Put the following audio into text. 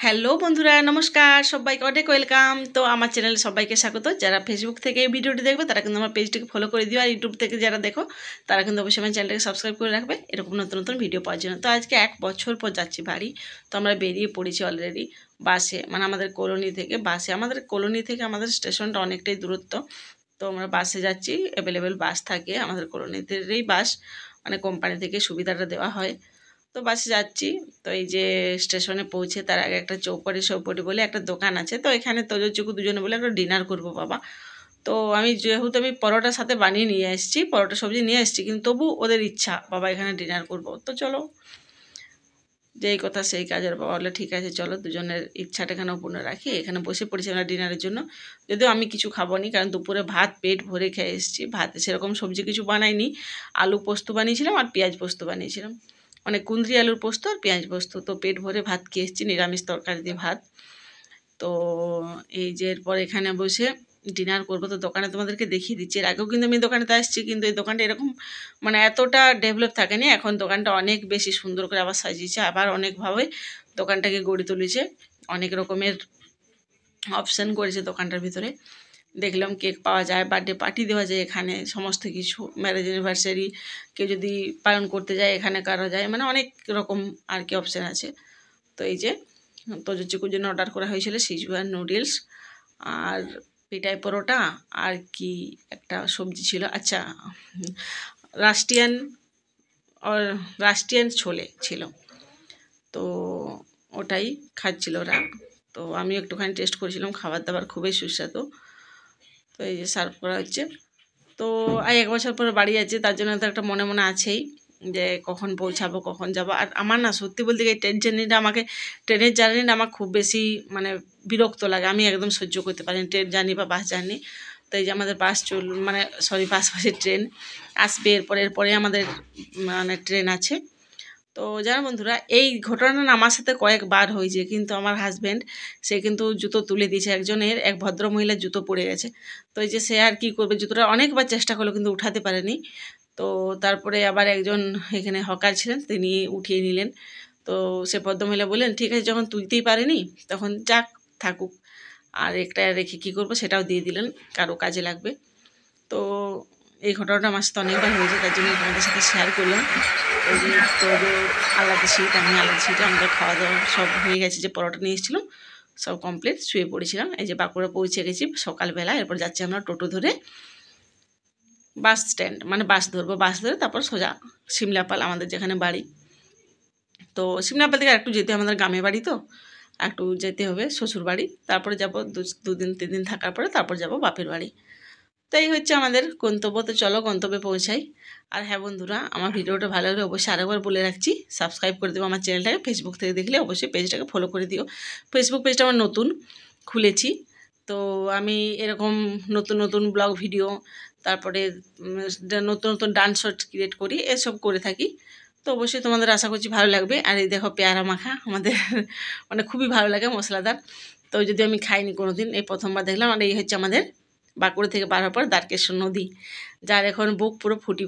Hello বন্ধুরা, নমস্কার। সবাইকে অনেক ওয়েলকাম। তো আমার চ্যানেলে সবাইকে স্বাগত। যারা ফেসবুক থেকে এই ভিডিওটি দেখবে তারা কিন্তু আমার পেজটিকে ফলো করে দিও, আর ইউটিউব থেকে যারা দেখো তারা কিন্তু অবশ্যই আমার চ্যানেলটাকে সাবস্ক্রাইব করে রাখবে এরকম নতুন নতুন ভিডিও পাওয়ার জন্য। তো আজকে 1 বছর পর যাচ্ছি বাড়ি। তো আমরা বেরিয়ে পড়েছি অলরেডি বাসে, মানে আমাদের কলোনি থেকে বাসে। আমাদের কলোনি থেকে আমাদের স্টেশনটা অনেকটাই দূরত্ব। তো আমরা বাসে যাচ্ছি, অ্যাভেলেবেল বাস থাকে আমাদের কলোনিতেই বাস, মানে কোম্পানি থেকে সুবিধাটা দেওয়া হয়। তো বাসে যাচ্ছি। তো এই যে স্টেশনে পৌঁছে তার আগে একটা চৌপটি বলে একটা দোকান আছে। তো এখানে তোজোচুকু দুজনে বলে একটা ডিনার করবো বাবা। তো যেহেতু আমি পরোটার সাথে বানিয়ে নিয়ে এসেছি, পরোটা সবজি নিয়ে এসেছি, কিন্তু তবু ওদের ইচ্ছা বাবা এখানে ডিনার করবো। তো চলো, যেই কথা সেই কাজের বাবা বলে ঠিক আছে চলো, দুজনের ইচ্ছাটা এখানে অপূর্ণ রাখি। এখানে বসে পড়েছি আমরা ডিনারের জন্য। যদিও আমি কিছু খাবো নি, কারণ দুপুরে ভাত পেট ভরে খেয়ে এসেছি। ভাতে সেরকম সবজি কিছু বানাইনি, আলু পোস্ত বানিয়েছিলাম আর পেঁয়াজ পোস্ত বানিয়েছিলাম, মানে কুঁদরি আলুর পোস্ত আর পেঁয়াজ পোস্ত। তো পেট ভরে ভাত খেয়ে এসেছি, নিরামিষ তরকারি দিয়ে ভাত। তো এই যে এরপর এখানে বসে ডিনার করবো। তো দোকানে তোমাদেরকে দেখিয়ে দিচ্ছি, এর আগেও কিন্তু আমি দোকানেতে আসছি, কিন্তু এই দোকানটা এরকম মানে এতটা ডেভেলপ থাকেনি। এখন দোকানটা অনেক বেশি সুন্দর করে আবার সাজিয়েছে, আবার অনেকভাবে দোকানটাকে গড়ে তুলেছে, অনেক রকমের অপশান করেছে দোকানটার ভিতরে। দেখলাম কেক পাওয়া যায়, বার্থডে পার্টি দেওয়া যায় এখানে, সমস্ত কিছু ম্যারেজ অ্যানিভার্সারি কেউ যদি পালন করতে যায় এখানে করা যায়, মানে অনেক রকম আর কি অপশান আছে। তো এই যে তোজোচুকুর জন্য অর্ডার করা হয়েছিল সিজুয়ান নুডলস আর পিঠাই পরোটা, আর কি একটা সবজি ছিল, আচ্ছা রাষ্ট্রিয়ান রাষ্ট্রিয়ান ছোলে ছিল। তো ওটাই খাচ্ছিল ওরা। তো আমি একটুখানি টেস্ট করেছিলাম, খাবার দাবার খুবই সুস্বাদু। তো এই যে সার্ভ করা হচ্ছে। তো 1 বছর পরে বাড়ি যাচ্ছি, তার জন্য তো একটা মনে মনে আছেই যে কখন পৌঁছাবো কখন যাবো। আর আমার না সত্যি বলতে গিয়ে ট্রেনের জার্নিটা আমার খুব বেশি মানে বিরক্ত লাগে, আমি একদম সহ্য করতে পারি না ট্রেন জার্নি বা বাস জার্নি। তো এই যে আমাদের বাস ট্রেন আসবে, এরপরে আমাদের মানে ট্রেন আছে। তো জানো বন্ধুরা, এই ঘটনাটা না আমার সাথে কয়েকবার হয়েছে, কিন্তু আমার হাজব্যান্ড সে কিন্তু জুতো তুলে দিয়েছে, এক ভদ্র মহিলার জুতো পড়ে গেছে। তো এই যে সে আর কী করবে, জুতোটা অনেকবার চেষ্টা করলো কিন্তু উঠাতে পারেনি। তো তারপরে আবার একজন এখানে হকার ছিলেন, তিনি উঠিয়ে নিলেন। তো সে ভদ্রমহিলা বললেন ঠিক আছে, যখন তুলতেই পারেনি তখন যাক, থাকুক, আর একটা রেখে কী করবো, সেটাও দিয়ে দিলেন, কারো কাজে লাগবে। তো এই ঘটনাটা আমার সাথে অনেকবার হয়েছে, তার জন্য তোমাদের সাথে শেয়ার করলাম। ওই যে আলাদা সিট, আমি আলাদা সিটে, আমাদের খাওয়া দাওয়া সব হয়ে গেছে, যে পরোটা নিয়ে এসেছিলাম সব কমপ্লিট, শুয়ে পড়েছিলাম। এই যে বাঁকুড়া পৌঁছে গেছি সকালবেলা। এরপর যাচ্ছি আমরা টোটো ধরে বাস স্ট্যান্ড, মানে বাস ধরবো, বাস ধরে তারপর সোজা সিমলাপাল আমাদের যেখানে বাড়ি। তো সিমলাপাল থেকে একটু যেতে আমাদের গ্রামের বাড়ি, তো একটু যেতে হবে শ্বশুর বাড়ি, তারপরে যাবো 2-3 দিন থাকার পরে তারপর যাব বাপের বাড়ি। তো এই হচ্ছে আমাদের গন্তব্য। তো চলো গন্তব্যে পৌঁছাই। আর হ্যাঁ বন্ধুরা, আমার ভিডিওটা ভালো লাগলে অবশ্যই আরেকবার বলে রাখছি, সাবস্ক্রাইব করে দেবো আমার চ্যানেলটাকে। ফেসবুক থেকে দেখলে অবশ্যই পেজটাকে ফলো করে দিও। ফেসবুক পেজটা আমার নতুন খুলেছি। তো আমি এরকম নতুন নতুন ব্লগ ভিডিও, তারপরে নতুন নতুন ডান্স শর্ট ক্রিয়েট করি, এসব করে থাকি। তো অবশ্যই তোমাদের আশা করছি ভালো লাগবে। আর এই দেখো পেয়ারা মাখা আমাদের মানে খুবই ভালো লাগে, মশলাদার। তো যদি আমি খাইনি কোনো দিন, এই প্রথমবার দেখলাম। আর এই হচ্ছে আমাদের বাঁকুড়া থেকে বার হওয়ার পর দ্বারকেশ্বর নদী, যার এখন বুক পুরো ফুটি